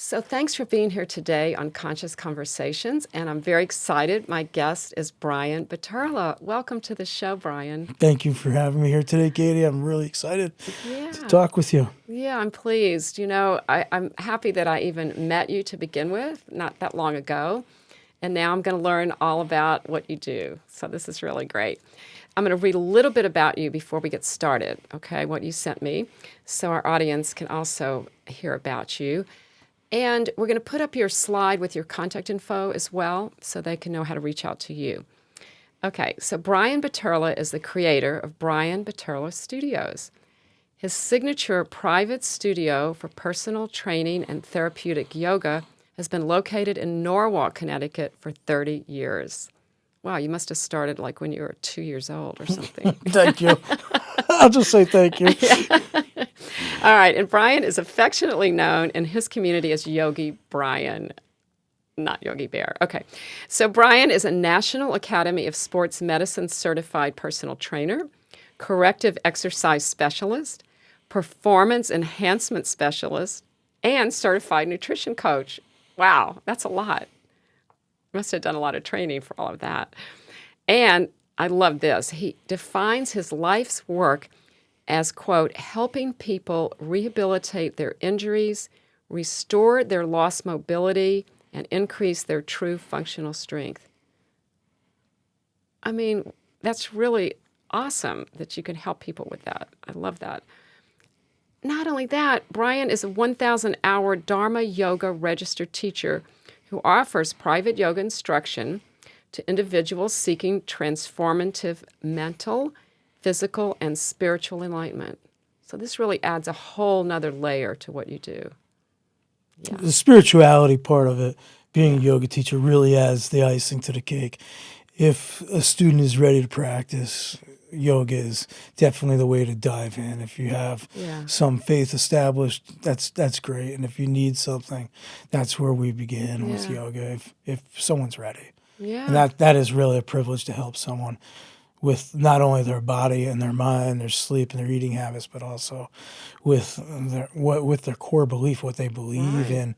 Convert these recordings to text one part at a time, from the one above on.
So thanks for being here today on Conscious Conversations, and I'm very excited. My guest is Brian Buturla. Welcome to the show, Brian. Thank you for having me here today, Katie. I'm really excited to Yeah, talk with you. yeah, I'm pleased. I'm happy that I even met you to begin with, not that long ago, and now I'm going to learn all about what you do. So this is really great. I'm going to read a little bit about you before we get started, okay, what you sent me, so our audience can also hear about you. And we're going to put up your slide with your contact info as well so they can know how to reach out to you. Okay, so Brian Buturla is the creator of Brian Buturla Studios. His signature private studio for personal training and therapeutic yoga has been located in Norwalk, Connecticut for 30 years. Wow, you must have started like when you were 2 years old or something. Thank you. I'll just say thank you. All right, and Brian is affectionately known in his community as Yogi Brian, not Yogi Bear. Okay, so Brian is a National Academy of Sports Medicine certified personal trainer, corrective exercise specialist, performance enhancement specialist, and certified nutrition coach. Wow, that's a lot. Must have done a lot of training for all of that. And I love this. He defines his life's work as, quote, helping people rehabilitate their injuries, restore their lost mobility, and increase their true functional strength. I mean, that's really awesome that you can help people with that. I love that. Not only that, Brian is a 1,000-hour Dharma Yoga registered teacher who offers private yoga instruction to individuals seeking transformative mental, physical, and spiritual enlightenment. So this really adds a whole nother layer to what you do. Yeah. The spirituality part of it, being a yoga teacher, really adds the icing to the cake. If a student is ready to practice, yoga is definitely the way to dive in. If you have some faith established, that's great. And if you need something, that's where we begin with yoga, if someone's ready. Yeah. And that is really a privilege to help someone with not only their body and their mind, their sleep and their eating habits, but also with their core belief, what they believe in.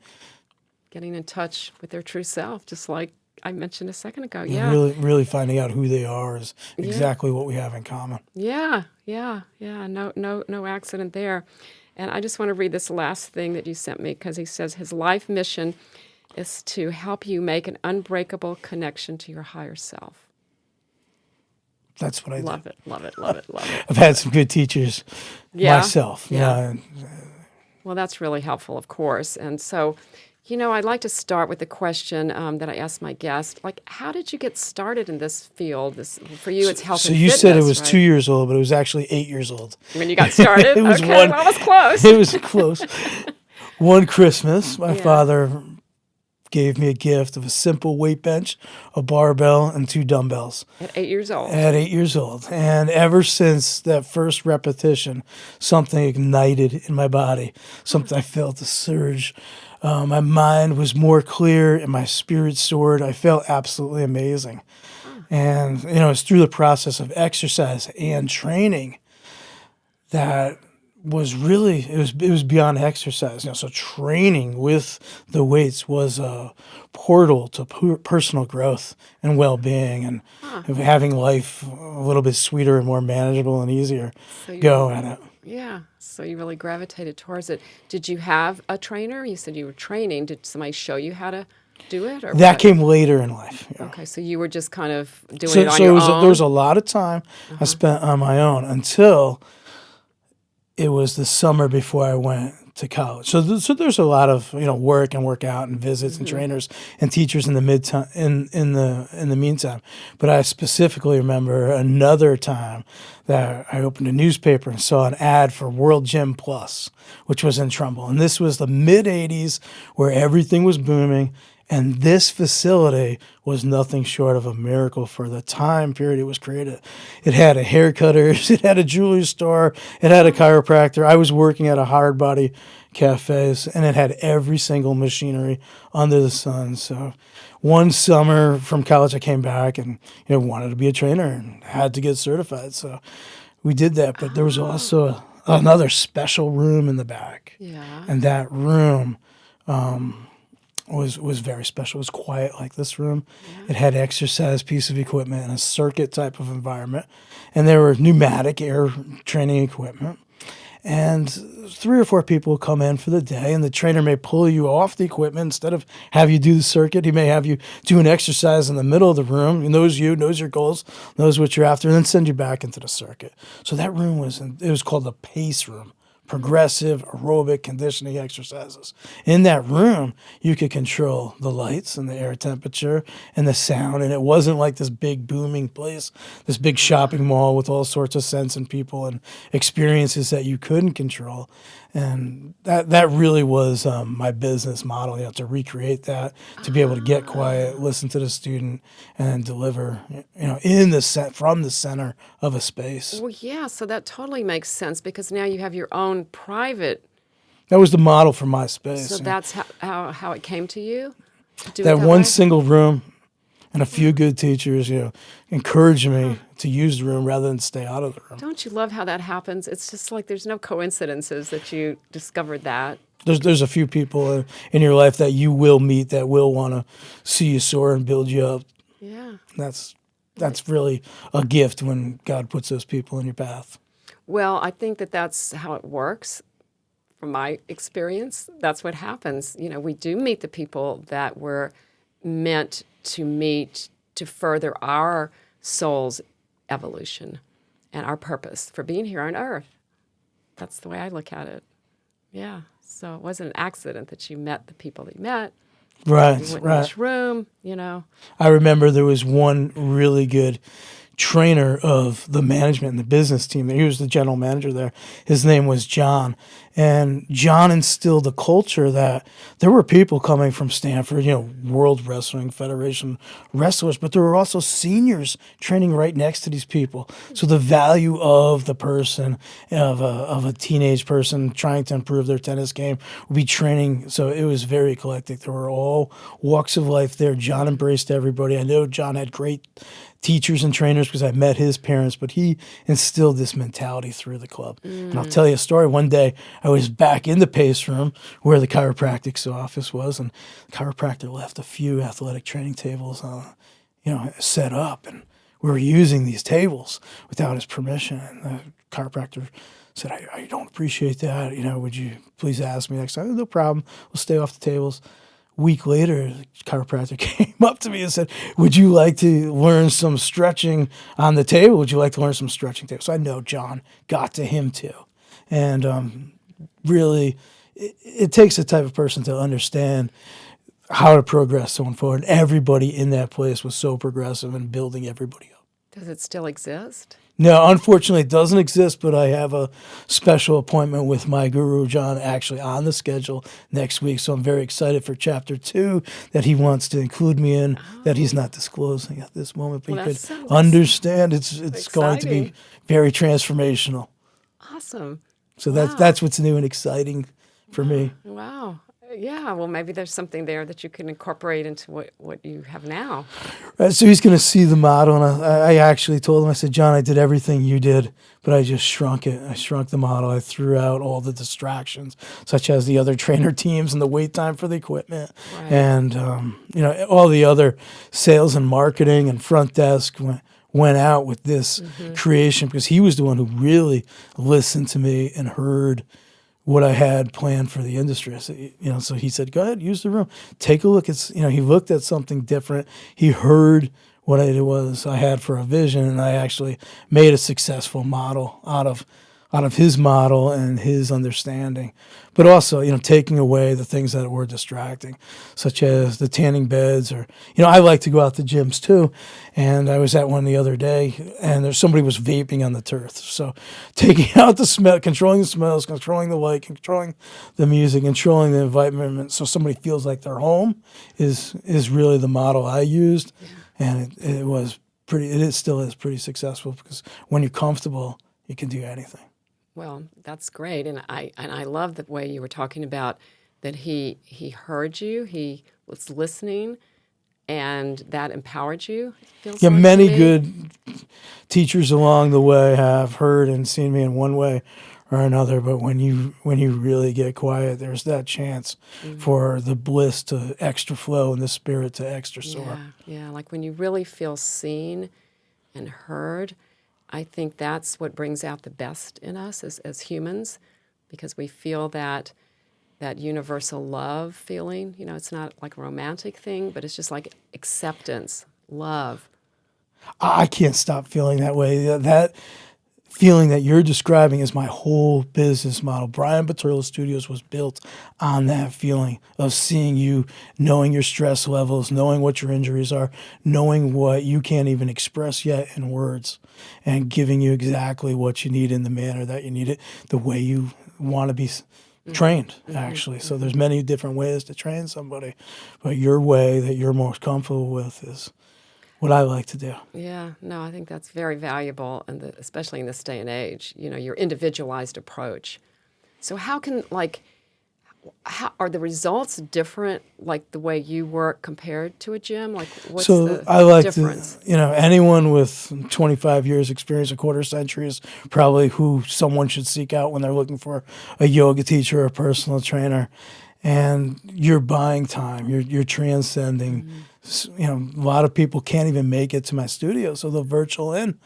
Getting in touch with their true self, just like I mentioned a second ago. And really finding out who they are is exactly what we have in common. Yeah. No accident there. And I just want to read this last thing that you sent me because he says his life mission is to help you make an unbreakable connection to your higher self. That's what I love do. Love it. I've had some good teachers myself. Yeah. Well, that's really helpful, of course. And so, I'd like to start with the question that I asked my guest. Like, how did you get started in this field? For you, it's health and fitness, So you said it was right? 2 years old, but it was actually 8 years old. When you got started? It was well, it was close. It was close. One Christmas, my father gave me a gift of a simple weight bench, a barbell, and 2 dumbbells. At 8 years old? At 8 years old. And ever since that first repetition, something ignited in my body. I felt a surge. My mind was more clear and my spirit soared. I felt absolutely amazing. And, it's through the process of exercise and training that was really, it was beyond exercise. So training with the weights was a portal to personal growth and well-being and having life a little bit sweeter and more manageable and easier at it. Yeah. So you really gravitated towards it. Did you have a trainer? You said you were training. Did somebody show you how to do it? Or that came later in life. Yeah. Okay. So you were just kind of doing it on your own? There was a lot of time I spent on my own until it was the summer before I went to college. So there's a lot of work and workout and visits and trainers and teachers in the in the meantime. But I specifically remember another time that I opened a newspaper and saw an ad for World Gym Plus, which was in Trumbull. And this was the mid 80s where everything was booming. And this facility was nothing short of a miracle for the time period it was created. It had a hair cutters, it had a jewelry store, it had a chiropractor. I was working at a hard body cafes, and it had every single machinery under the sun. So one summer from college, I came back and wanted to be a trainer and had to get certified. So we did that. But there was also another special room in the back. Yeah. And that room was very special. It was quiet like this room. It had exercise piece of equipment and a circuit type of environment. And there were pneumatic air training equipment. And 3 or 4 people will come in for the day, and the trainer may pull you off the equipment instead of have you do the circuit. He may have you do an exercise in the middle of the room. He knows you, knows your goals, knows what you're after, and then send you back into the circuit. So that room it was called the PACE room. Progressive aerobic conditioning exercises. In that room, you could control the lights and the air temperature and the sound. And it wasn't like this big booming place, this big shopping mall with all sorts of scents and people and experiences that you couldn't control. And that really was my business model, to recreate that, to be able to get quiet, listen to the student, and then deliver, from the center of a space. Well, yeah, so that totally makes sense because now you have your own private. That was the model for my space. So that's how it came to you? Do it That one way? single room and a few good teachers, encouraged me to use the room rather than stay out of the room. Don't you love how that happens? It's just like there's no coincidences that you discovered that. There's a few people in your life that you will meet that will want to see you soar and build you up. Yeah. That's really a gift when God puts those people in your path. Well, I think that's how it works. From my experience, that's what happens. We do meet the people that we're meant to meet to further our soul's evolution and our purpose for being here on Earth. That's the way I look at it. Yeah. So it wasn't an accident that you met the people that you met. Right, You went right. in this room, I remember there was one really good trainer of the management and the business team. He was the general manager there. His name was John. And John instilled a culture that there were people coming from Stanford, World Wrestling Federation wrestlers, but there were also seniors training right next to these people. So the value of the person, of a teenage person trying to improve their tennis game, would be training. So it was very eclectic. There were all walks of life there. John embraced everybody. I know John had great teachers and trainers because I met his parents, but he instilled this mentality through the club. And I'll tell you a story. One day I was back in the PACE room where the chiropractic's office was, and the chiropractor left a few athletic training tables set up, and we were using these tables without his permission. And the chiropractor said, I don't appreciate that. Would you please ask me next time? No problem. We'll stay off the tables. Week later, the chiropractor came up to me and said, would you like to learn some stretching on the table? Would you like to learn some stretching table? So I know John got to him too. And really, it takes a type of person to understand how to progress going forward. Everybody in that place was so progressive and building everybody up. Does it still exist? No, unfortunately, it doesn't exist, but I have a special appointment with my guru, John, actually on the schedule next week. So I'm very excited for Chapter 2 that he wants to include me in, that he's not disclosing at this moment. But Well, you that could sounds understand it's going to be exciting. very transformational. Awesome. So Wow. that's what's new and exciting for me. Wow. Yeah, well, maybe there's something there that you can incorporate into what you have now. Right, so he's going to see the model, and I actually told him, I said, John, I did everything you did, but I just shrunk it. I shrunk the model. I threw out all the distractions, such as the other trainer teams and the wait time for the equipment, Right. and all the other sales and marketing and front desk went out with this creation, because he was the one who really listened to me and heard what I had planned for the industry. I said, so he said, go ahead, use the room. Take a look. He looked at something different. He heard what it was I had for a vision, and I actually made a successful model out of his model and his understanding. But also, taking away the things that were distracting, such as the tanning beds, or, I like to go out to gyms too. And I was at one the other day, and somebody was vaping on the turf. So taking out the smell, controlling the smells, controlling the light, controlling the music, controlling the environment, so somebody feels like they're home is really the model I used. Yeah. And it still is pretty successful, because when you're comfortable, you can do anything. Well, that's great, and I love the way you were talking about that he heard you, he was listening, and that empowered you. It feels Yeah, like many to me. good teachers along the way have heard and seen me in one way or another. But when you really get quiet, there's that chance for the bliss to extra flow and the spirit to extra soar. Yeah. Like when you really feel seen and heard, I think that's what brings out the best in us as humans, because we feel that universal love feeling. You know, it's not like a romantic thing, but it's just like acceptance, love. I can't stop feeling that way. That feeling that you're describing is my whole business model. Brian Buturla Studios was built on that feeling of seeing you, knowing your stress levels, knowing what your injuries are, knowing what you can't even express yet in words, and giving you exactly what you need in the manner that you need it, the way you want to be trained, actually. So there's many different ways to train somebody, but your way that you're most comfortable with is what I like to do. Yeah, no, I think that's very valuable, and especially in this day and age, you know, your individualized approach. So how are the results different, like the way you work compared to a gym? Like, what's So the I like difference? to, anyone with 25 years experience, a quarter century is probably who someone should seek out when they're looking for a yoga teacher or a personal trainer. And you're buying time, you're transcending. A lot of people can't even make it to my studio, so they'll virtual in.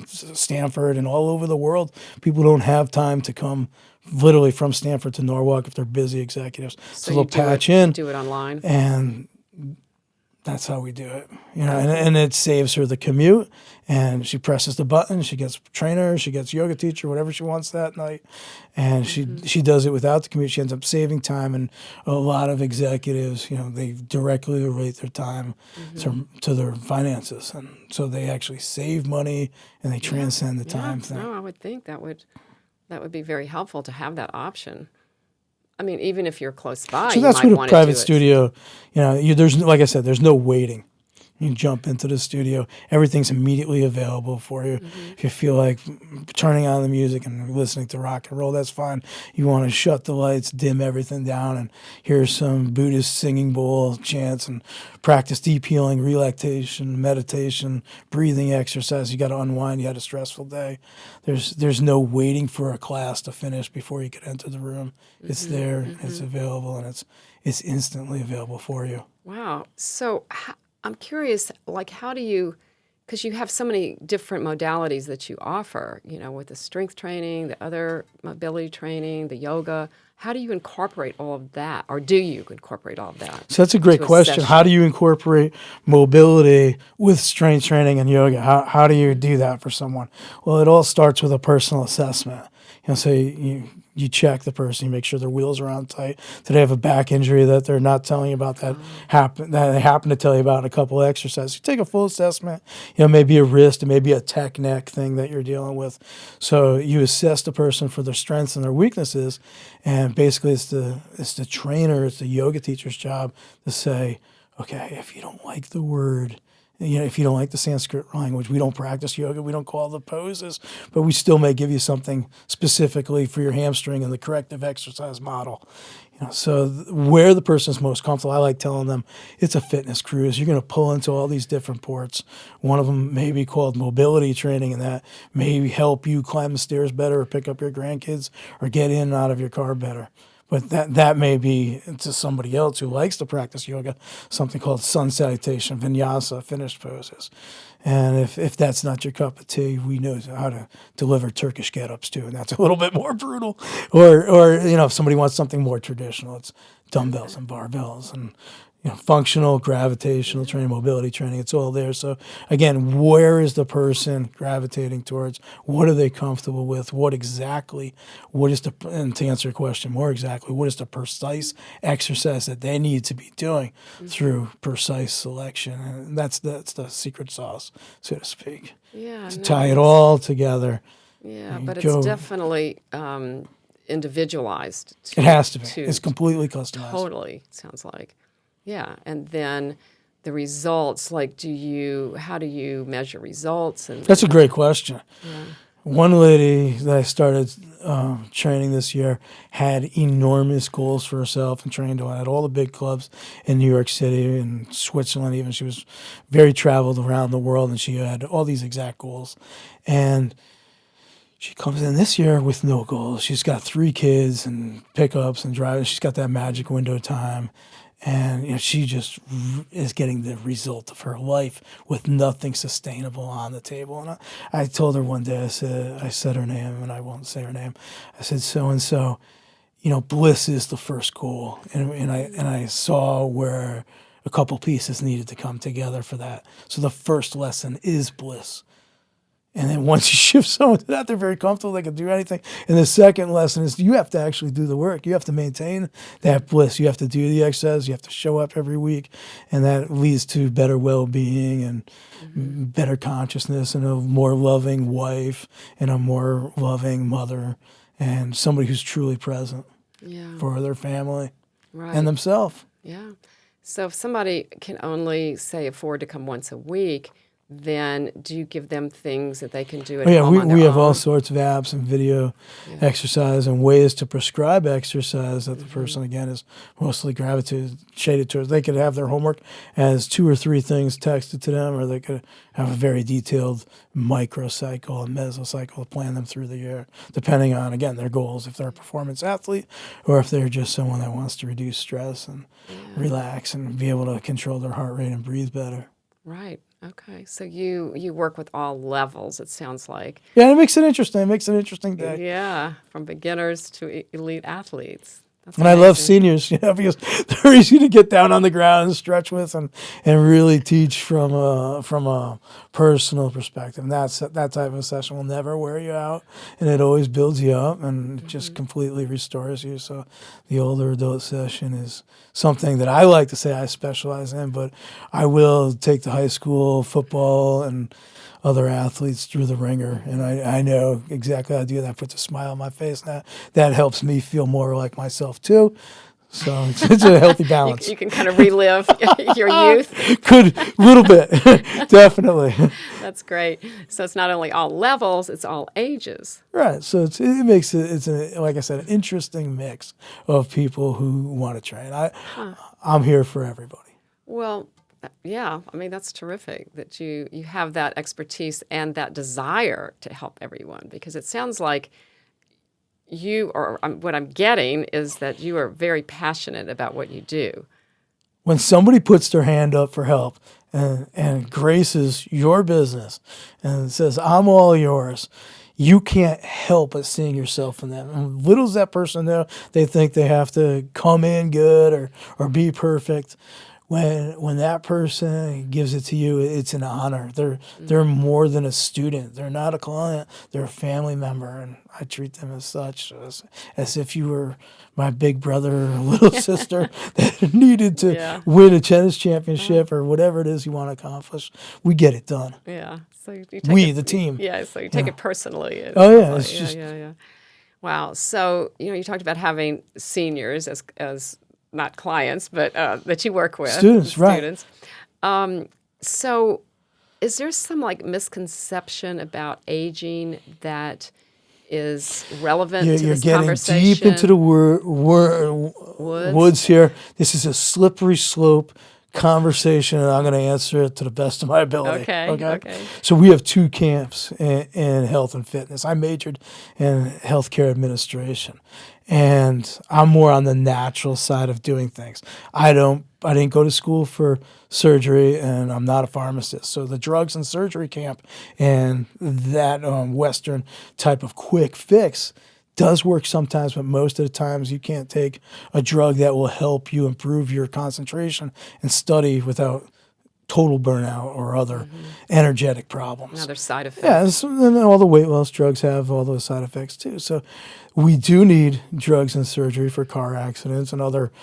Stanford and all over the world, people don't have time to come literally from Stanford to Norwalk if they're busy executives. So they'll patch in, do it online. and that's how we do it. And it saves her the commute, and she presses the button, she gets trainer, she gets yoga teacher, whatever she wants that night, and she does it without the commute. She ends up saving time, and a lot of executives, they directly relate their time to their finances, and so they actually save money and they transcend the time thing. No, I would think that would be very helpful to have that option. I mean, even if you're close by, So you that's might what a want to private do it. studio, there's, like I said, there's no waiting. You jump into the studio, everything's immediately available for you. If you feel like turning on the music and listening to rock and roll, that's fine. You want to shut the lights, dim everything down, and hear some Buddhist singing bowl chants and practice deep healing, relaxation, meditation, breathing exercise. You got to unwind. You had a stressful day. There's no waiting for a class to finish before you can enter the room. It's there, it's available, and it's instantly available for you. Wow. So I'm curious, like, how do you, because you have so many different modalities that you offer, with the strength training, the other mobility training, the yoga. How do you incorporate all of that, or do you incorporate all of that? So that's a great into question. session? How do you incorporate mobility with strength training and yoga? How do you do that for someone? Well, it all starts with a personal assessment. So you check the person, you make sure their wheels are on tight. Do they have a back injury that they're not telling you about that they happen to tell you about in a couple of exercises? You take a full assessment. Maybe a wrist, it may be a tech neck thing that you're dealing with. So you assess the person for their strengths and their weaknesses, and basically it's the trainer, it's the yoga teacher's job to say, okay, if you don't like the word, if you don't like the Sanskrit language, we don't practice yoga, we don't call the poses, but we still may give you something specifically for your hamstring and the corrective exercise model. So where the person's most comfortable, I like telling them it's a fitness cruise. You're going to pull into all these different ports. One of them may be called mobility training, and that may help you climb the stairs better or pick up your grandkids or get in and out of your car better. But that may be to somebody else who likes to practice yoga, something called sun salutation, vinyasa, finished poses. And if that's not your cup of tea, we know how to deliver Turkish get-ups too, and that's a little bit more brutal. Or if somebody wants something more traditional, it's dumbbells and barbells and functional, gravitational training, mobility training. It's all there. So again, where is the person gravitating towards? What are they comfortable with? And to answer your question more exactly, what is the precise exercise that they need to be doing through precise selection? And that's the secret sauce, so to speak. Yeah. To tie it all together. Yeah, but it's definitely individualized. It has to be. It's completely customized. Totally, it sounds like. Yeah, and then the results, like, how do you measure results? That's a great question. Yeah. One lady that I started training this year had enormous goals for herself and trained at all the big clubs in New York City and Switzerland even. She was very traveled around the world, and she had all these exact goals. And She comes in this year with no goals. She's got 3 kids and pickups and driving. She's got that magic window time. And she just is getting the result of her life with nothing sustainable on the table. And I told her one day, I said her name, and I won't say her name. I said, so and so, bliss is the first goal. And I saw where a couple pieces needed to come together for that. So the first lesson is bliss. And then once you shift someone to that, they're very comfortable. They can do anything. And the second lesson is you have to actually do the work. You have to maintain that bliss. You have to do the exercise. You have to show up every week. And that leads to better well-being and better consciousness and a more loving wife and a more loving mother and somebody who's truly present for their family and themselves. Yeah. So if somebody can only, say, afford to come once a week, then do you give them things that they can do at home on their we have own? all sorts of apps and video exercise and ways to prescribe exercise that the person, again, is mostly shaded towards. They could have their homework as 2 or 3 things texted to them, or they could have a very detailed microcycle and mesocycle to plan them through the year, depending on, again, their goals, if they're a performance athlete or if they're just someone that wants to reduce stress and relax and be able to control their heart rate and breathe better. Right. Okay. So you work with all levels, it sounds like. Yeah, and it makes it interesting. It makes it an interesting day. Yeah, from beginners to elite athletes. That's And I love seniors, because they're easy to get down on the ground and stretch with and really teach from a personal perspective. And that type of session will never wear you out, and it always builds you up and just completely restores you. So the older adult session is something that I like to say I specialize in, but I will take the high school football and other athletes through the ringer, and I know exactly how to do that. Puts a smile on my face, and that helps me feel more like myself too. So it's a healthy balance. You can kind of relive your youth. Could, a little bit, definitely. That's great. So it's not only all levels, it's all ages. Right. So it makes it, like I said, an interesting mix of people who want to train. I'm here for everybody. Well, yeah, I mean, that's terrific that you have that expertise and that desire to help everyone, because it sounds like what I'm getting is that you are very passionate about what you do. When somebody puts their hand up for help and graces your business and says, I'm all yours, you can't help but seeing yourself in them. And little does that person know, they think they have to come in good or be perfect. When that person gives it to you, it's an honor. They're more than a student. They're not a client. They're a family member, and I treat them as such, as if you were my big brother or little sister that needed to win a tennis championship or whatever it is you want to accomplish. We get it done. Yeah. So you take the team. Yeah. So you take it personally. It's just. Yeah. Wow. So you talked about having seniors as not clients, but that you work with. Students, right. Students. So is there some misconception about aging that is relevant to You're this getting conversation? deep into the woods here. This is a slippery slope conversation, and I'm going to answer it to the best of my ability. Okay. So we have 2 camps in health and fitness. I majored in healthcare administration, and I'm more on the natural side of doing things. I didn't go to school for surgery, and I'm not a pharmacist. So the drugs and surgery camp and that Western type of quick fix does work sometimes, but most of the times you can't take a drug that will help you improve your concentration and study without total burnout or other energetic problems. Other side effects. Yeah, and all the weight loss drugs have all those side effects too. So we do need drugs and surgery for car accidents and other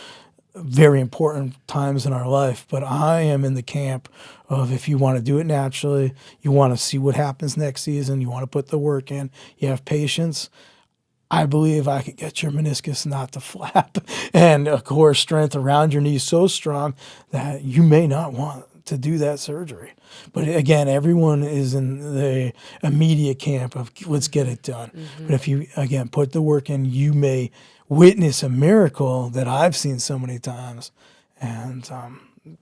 very important times in our life. But I am in the camp of, if you want to do it naturally, you want to see what happens next season, you want to put the work in, you have patience, I believe I could get your meniscus not to flap and a core strength around your knee so strong that you may not want to do that surgery. But again, everyone is in the immediate camp of let's get it done. But if you, again, put the work in, you may witness a miracle that I've seen so many times. And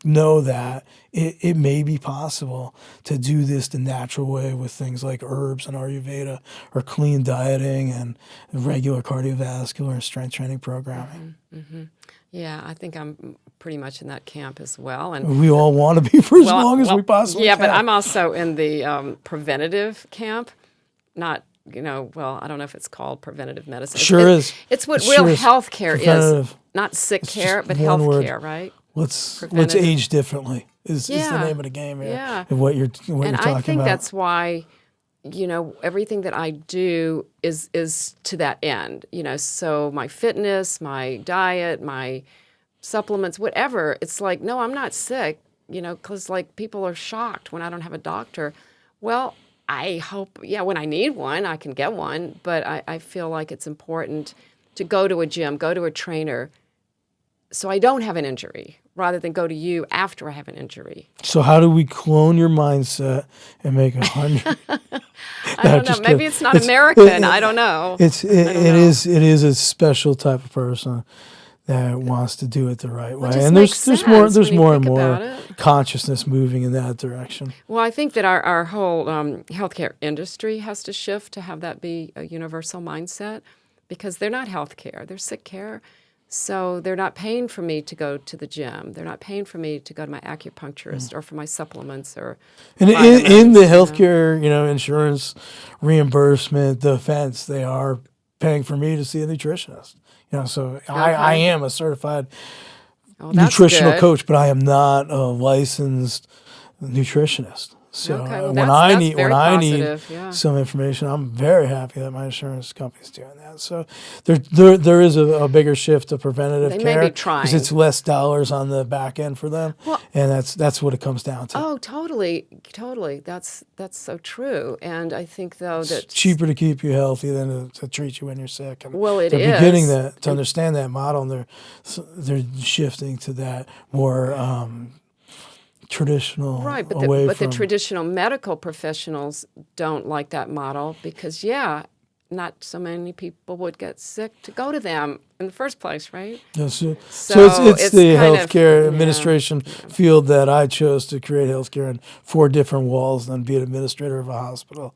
know that it may be possible to do this the natural way with things like herbs and Ayurveda or clean dieting and regular cardiovascular and strength training programming. Yeah, I think I'm pretty much in that camp as well. And We all want to be for as long as we possibly yeah, can. but I'm also in the preventative camp. Not, well, I don't know if it's called preventative medicine. Sure is. It's what It real sure is. health care is. Preventative. Not sick It's care, just but one health word. care, right? Let's Preventative. age differently is the Yeah. name of the game here. Yeah. Of what you're And talking I think about. that's why, everything that I do is to that end. So my fitness, my diet, my supplements, whatever. It's like, no, I'm not sick, because like people are shocked when I don't have a doctor. Well, I hope, when I need one, I can get one. But I feel like it's important to go to a gym, go to a trainer, so I don't have an injury, rather than go to you after I have an injury. So how do we clone your mindset and make 100? I don't know. Maybe it's not American. I don't know. It is a special type of person that wants to do it the right way. just And makes there's sense more when you and think more about it. consciousness moving in that direction. Well, I think that our whole healthcare industry has to shift to have that be a universal mindset, because they're not healthcare, they're sick care. So they're not paying for me to go to the gym. They're not paying for me to go to my acupuncturist or for my supplements or And vitamins, in the healthcare, insurance reimbursement defense, they are paying for me to see a nutritionist. So I am a certified Oh, that's nutritional good. coach, but I am not a licensed nutritionist. So Okay, well, when that's I need very positive, yeah. some information, I'm very happy that my insurance company's doing that. So there is a bigger shift to preventative They care may be trying. because it's less dollars on the back end for them, Well- and that's what it comes down to. Oh, totally. That's so true. And I think, though, that It's cheaper to keep you healthy than to treat you when you're sick. And Well, it they're beginning is. to understand that model, and they're shifting to that more traditional right, but away the from. traditional medical professionals don't like that model because, not so many people would get sick to go to them in the first place, right? Yes, so So it's the kind of- healthcare yeah. administration field that I chose to create healthcare in 4 different walls, and be an administrator of a hospital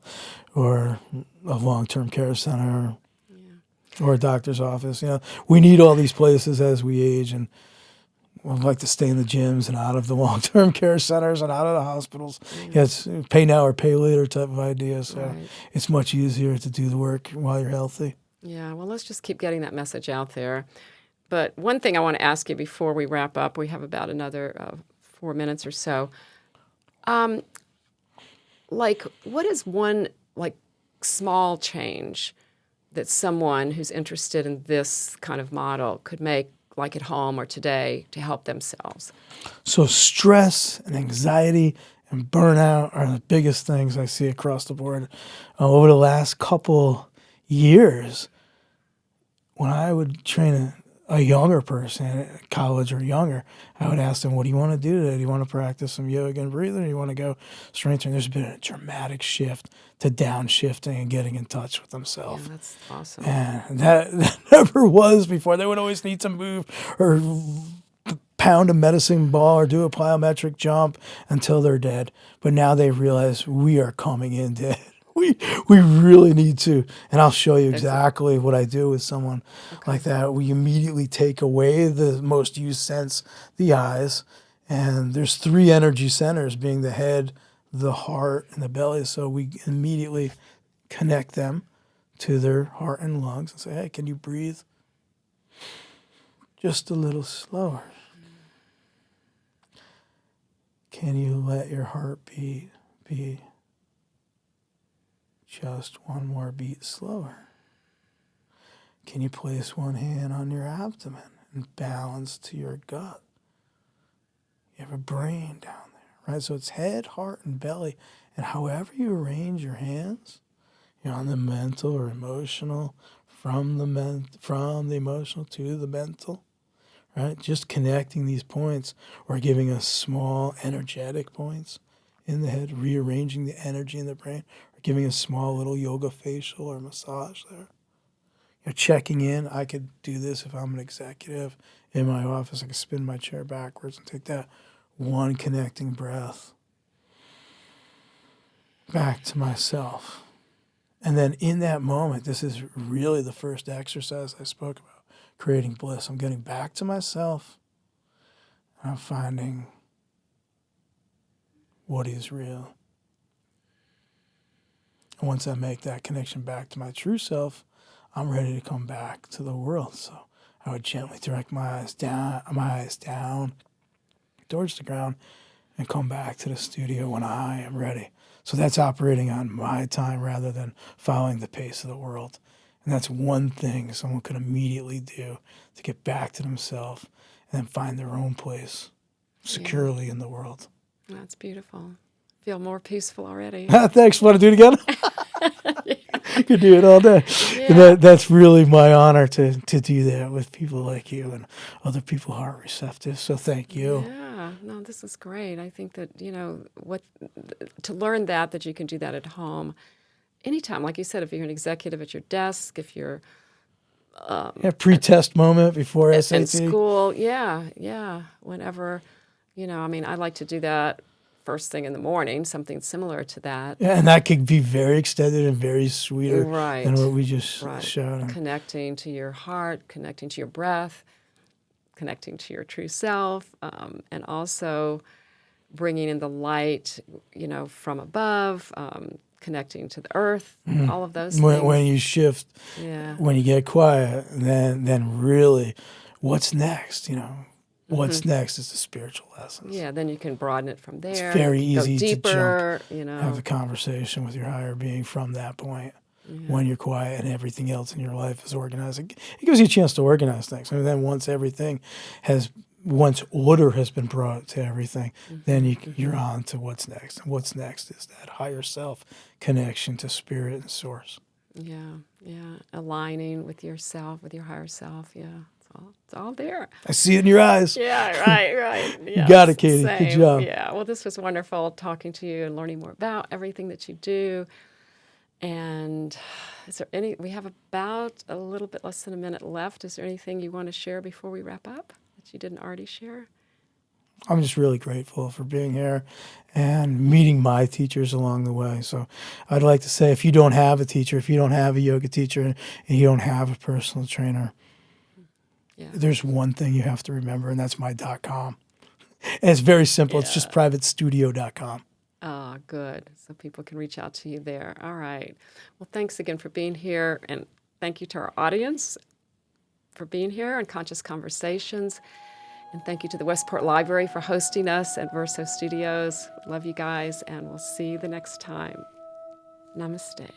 or a long-term care center or a doctor's office. We need all these places as we age, and I'd like to stay in the gyms and out of the long-term care centers and out of the hospitals. Yeah, it's pay now or pay later type of idea. So Right. it's much easier to do the work while you're healthy. Yeah, well, let's just keep getting that message out there. But one thing I want to ask you before we wrap up, we have about another 4 minutes or so. What is one small change that someone who's interested in this kind of model could make, like at home or today, to help themselves? So stress and anxiety and burnout are the biggest things I see across the board. Over the last couple years, when I would train a younger person at college or younger, I would ask them, what do you want to do today? Do you want to practice some yoga and breathing, or do you want to go strength training? There's been a dramatic shift to downshifting and getting in touch with themselves. Yeah, that's awesome. And that never was before. They would always need to move or pound a medicine ball or do a plyometric jump until they're dead. But now they realize we are coming in dead. We really need to. And I'll show you exactly what I do with someone like that. We immediately take away the most used sense, the eyes. And there's 3 energy centers, being the head, the heart, and the belly. So we immediately connect them to their heart and lungs and say, hey, can you breathe just a little slower? Can you let your heartbeat be just one more beat slower? Can you place one hand on your abdomen and balance to your gut? You have a brain down there, right? So it's head, heart, and belly. And however you arrange your hands, on the mental or emotional, from the emotional to the mental, right? Just connecting these points or giving us small energetic points in the head, rearranging the energy in the brain, or giving a small little yoga facial or massage there. Checking in. I could do this if I'm an executive in my office. I could spin my chair backwards and take that one connecting breath back to myself. And then in that moment, this is really the first exercise I spoke about, creating bliss. I'm getting back to myself. And I'm finding what is real. And once I make that connection back to my true self, I'm ready to come back to the world. So I would gently direct my eyes down towards the ground and come back to the studio when I am ready. So that's operating on my time rather than following the pace of the world. And that's one thing someone could immediately do to get back to themselves and then find their own place securely in the world. That's beautiful. Feel more peaceful already. Thanks. Want to do it again? You could do it all day. Yeah. And that's really my honor to do that with people like you and other people who are receptive. So thank you. Yeah, no, this is great. I think that, to learn that you can do that at home anytime. Like you said, if you're an executive at your desk, if you're Pre-test moment before SAT. in school, yeah, whenever, I like to do that first thing in the morning, something similar to that. Yeah, and that could be very extended and very sweeter Right. than what we just Right. showed. Connecting to your heart, connecting to your breath, connecting to your true self, and also bringing in the light, from above, connecting to the earth, all of those things. When you shift, Yeah. when you get quiet, then really, what's next? What's next is the spiritual lessons. Yeah, then you can broaden it from there. It's very go easy deeper, to jump, have a conversation with your higher being from that point. When you're quiet and everything else in your life is organized, it gives you a chance to organize things. And then once order has been brought to everything, then you're on to what's next. And what's next is that higher self connection to spirit and source. Yeah. Aligning with yourself, with your higher self. Yeah, it's all there. I see it in your eyes. Yeah, right. You got it, Katie. Good Same. job. Yeah, well, this was wonderful talking to you and learning more about everything that you do. And we have about a little bit less than a minute left. Is there anything you want to share before we wrap up that you didn't already share? I'm just really grateful for being here and meeting my teachers along the way. So I'd like to say, if you don't have a teacher, if you don't have a yoga teacher, and you don't have a personal trainer, there's one thing you have to remember, and that's my .com. And it's very simple. It's just privatestudio.com. Ah, good. So people can reach out to you there. All right. Well, thanks again for being here. And thank you to our audience for being here on Conscious Conversations. And thank you to the Westport Library for hosting us at Verso Studios. Love you guys, and we'll see you the next time. Namaste.